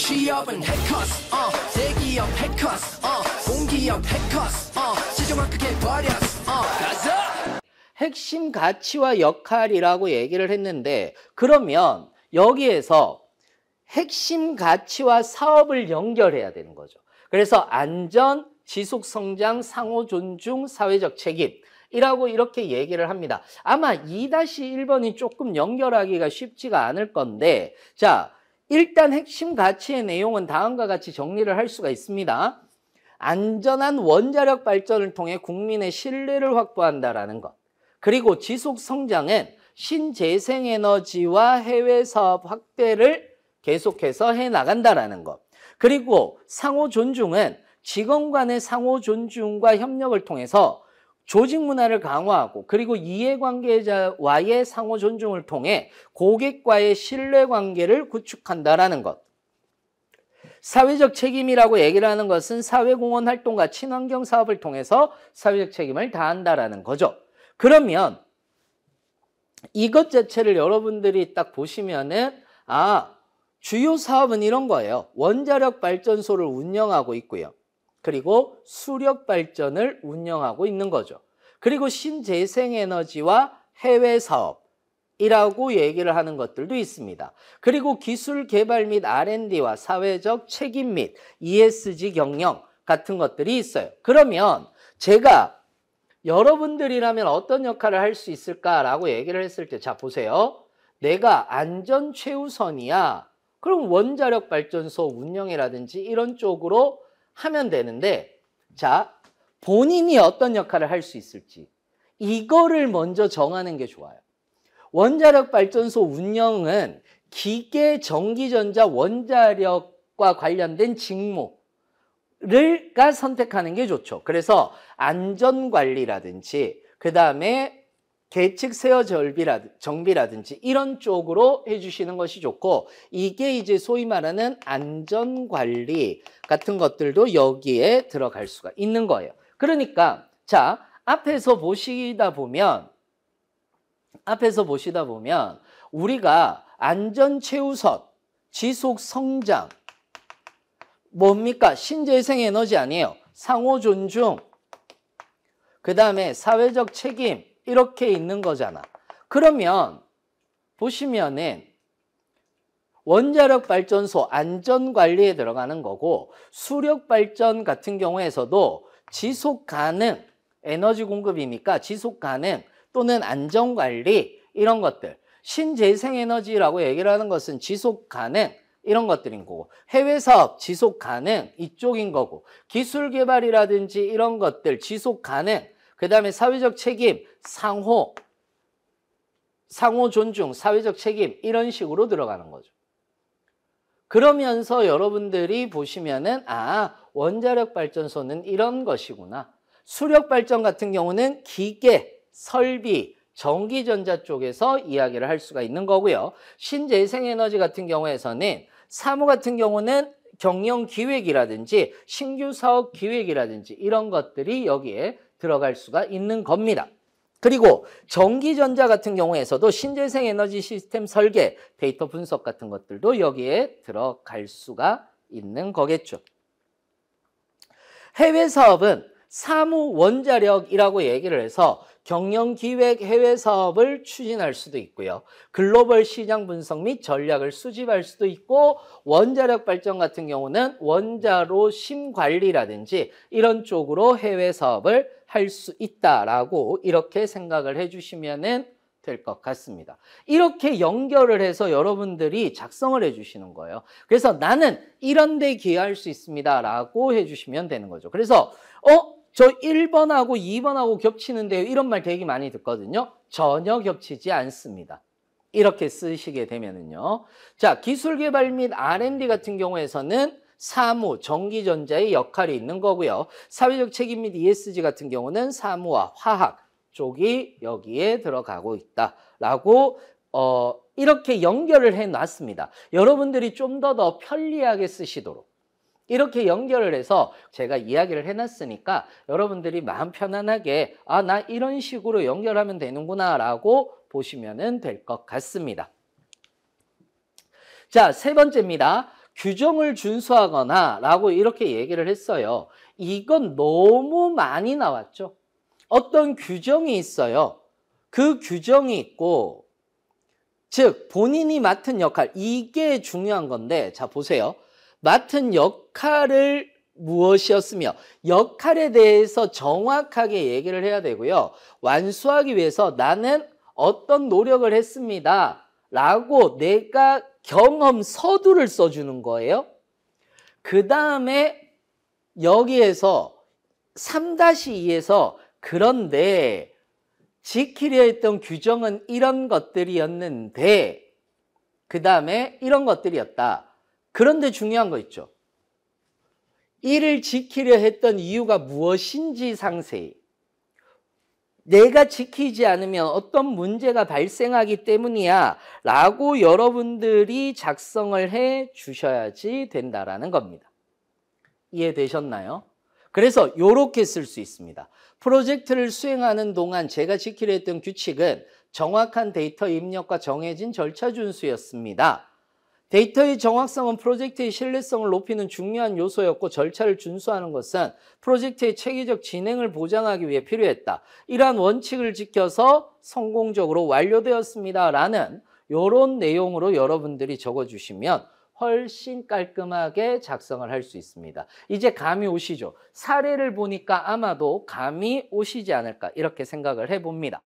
취업은 해커스 대기업 해커스 공기업 해커스 시종을 크게 버렸어 가자. 핵심 가치와 역할이라고 얘기를 했는데 그러면 여기에서 핵심 가치와 사업을 연결해야 되는 거죠. 그래서 안전, 지속 성장, 상호 존중, 사회적 책임이라고 이렇게 얘기를 합니다. 아마 2-1번이 조금 연결하기가 쉽지가 않을 건데 자, 일단 핵심 가치의 내용은 다음과 같이 정리를 할 수가 있습니다. 안전한 원자력 발전을 통해 국민의 신뢰를 확보한다라는 것. 그리고 지속 성장은 신재생에너지와 해외 사업 확대를 계속해서 해나간다라는 것. 그리고 상호 존중은 직원 간의 상호 존중과 협력을 통해서 조직 문화를 강화하고 그리고 이해관계자와의 상호 존중을 통해 고객과의 신뢰관계를 구축한다라는 것. 사회적 책임이라고 얘기를 하는 것은 사회공헌 활동과 친환경 사업을 통해서 사회적 책임을 다한다라는 거죠. 그러면 이것 자체를 여러분들이 딱 보시면은 주요 사업은 이런 거예요. 원자력 발전소를 운영하고 있고요. 그리고 수력 발전을 운영하고 있는 거죠. 그리고 신재생에너지와 해외 사업이라고 얘기를 하는 것들도 있습니다. 그리고 기술 개발 및 R&D와 사회적 책임 및 ESG 경영 같은 것들이 있어요. 그러면 제가 여러분들이라면 어떤 역할을 할 수 있을까라고 얘기를 했을 때 자 보세요. 내가 안전 최우선이야. 그럼 원자력 발전소 운영이라든지 이런 쪽으로 하면 되는데 자 본인이 어떤 역할을 할 수 있을지 이거를 먼저 정하는 게 좋아요. 원자력 발전소 운영은 기계, 전기전자, 원자력과 관련된 직무를가 선택하는 게 좋죠. 그래서 안전관리라든지 그 다음에 계측 세어 정비라든지 이런 쪽으로 해주시는 것이 좋고 이게 이제 소위 말하는 안전관리 같은 것들도 여기에 들어갈 수가 있는 거예요. 그러니까 자 앞에서 보시다 보면 우리가 안전 최우선, 지속 성장 뭡니까? 신재생 에너지 아니에요. 상호 존중, 그 다음에 사회적 책임 이렇게 있는 거잖아. 그러면 보시면은 원자력 발전소 안전관리에 들어가는 거고 수력 발전 같은 경우에서도 지속 가능 에너지 공급이니까 지속 가능 또는 안전관리 이런 것들. 신재생에너지라고 얘기를 하는 것은 지속 가능 이런 것들인 거고 해외 사업 지속 가능 이쪽인 거고 기술 개발이라든지 이런 것들 지속 가능 그 다음에 사회적 책임, 상호 존중, 사회적 책임 이런 식으로 들어가는 거죠. 그러면서 여러분들이 보시면은 원자력 발전소는 이런 것이구나. 수력 발전 같은 경우는 기계, 설비, 전기전자 쪽에서 이야기를 할 수가 있는 거고요. 신재생에너지 같은 경우에서는 사무 같은 경우는 경영 기획이라든지 신규 사업 기획이라든지 이런 것들이 여기에 들어갈 수가 있는 겁니다. 그리고 전기전자 같은 경우에서도 신재생 에너지 시스템 설계, 데이터 분석 같은 것들도 여기에 들어갈 수가 있는 거겠죠. 해외 사업은 사무 원자력이라고 얘기를 해서 경영기획 해외 사업을 추진할 수도 있고요. 글로벌 시장 분석 및 전략을 수집할 수도 있고 원자력 발전 같은 경우는 원자로 심관리라든지 이런 쪽으로 해외 사업을 할 수 있다라고 이렇게 생각을 해주시면 될 것 같습니다. 이렇게 연결을 해서 여러분들이 작성을 해주시는 거예요. 그래서 나는 이런 데 기여할 수 있습니다 라고 해주시면 되는 거죠. 그래서 저 1번하고 2번하고 겹치는데요. 이런 말 되게 많이 듣거든요. 전혀 겹치지 않습니다. 이렇게 쓰시게 되면은요. 자, 기술 개발 및 R&D 같은 경우에서는 사무, 전기전자의 역할이 있는 거고요. 사회적 책임 및 ESG 같은 경우는 사무와 화학 쪽이 여기에 들어가고 있다라고 이렇게 연결을 해놨습니다. 여러분들이 좀 더 편리하게 쓰시도록. 이렇게 연결을 해서 제가 이야기를 해놨으니까 여러분들이 마음 편안하게 나 이런 식으로 연결하면 되는구나 라고 보시면 될 것 같습니다. 자, 세 번째입니다. 규정을 준수하거나 라고 이렇게 얘기를 했어요. 이건 너무 많이 나왔죠. 어떤 규정이 있어요. 그 규정이 있고, 즉 본인이 맡은 역할, 이게 중요한 건데, 자 보세요. 맡은 역할을 무엇이었으며 역할에 대해서 정확하게 얘기를 해야 되고요. 완수하기 위해서 나는 어떤 노력을 했습니다 라고 내가 경험 서두를 써주는 거예요. 그 다음에 여기에서 3-2에서 그런데 지키려 했던 규정은 이런 것들이었는데 그 다음에 이런 것들이었다. 그런데 중요한 거 있죠. 이를 지키려 했던 이유가 무엇인지 상세히. 내가 지키지 않으면 어떤 문제가 발생하기 때문이야 라고 여러분들이 작성을 해 주셔야지 된다라는 겁니다. 이해되셨나요? 그래서 이렇게 쓸 수 있습니다. 프로젝트를 수행하는 동안 제가 지키려 했던 규칙은 정확한 데이터 입력과 정해진 절차 준수였습니다. 데이터의 정확성은 프로젝트의 신뢰성을 높이는 중요한 요소였고 절차를 준수하는 것은 프로젝트의 체계적 진행을 보장하기 위해 필요했다. 이러한 원칙을 지켜서 성공적으로 완료되었습니다. 라는 이런 내용으로 여러분들이 적어주시면 훨씬 깔끔하게 작성을 할 수 있습니다. 이제 감이 오시죠? 사례를 보니까 아마도 감이 오시지 않을까 이렇게 생각을 해봅니다.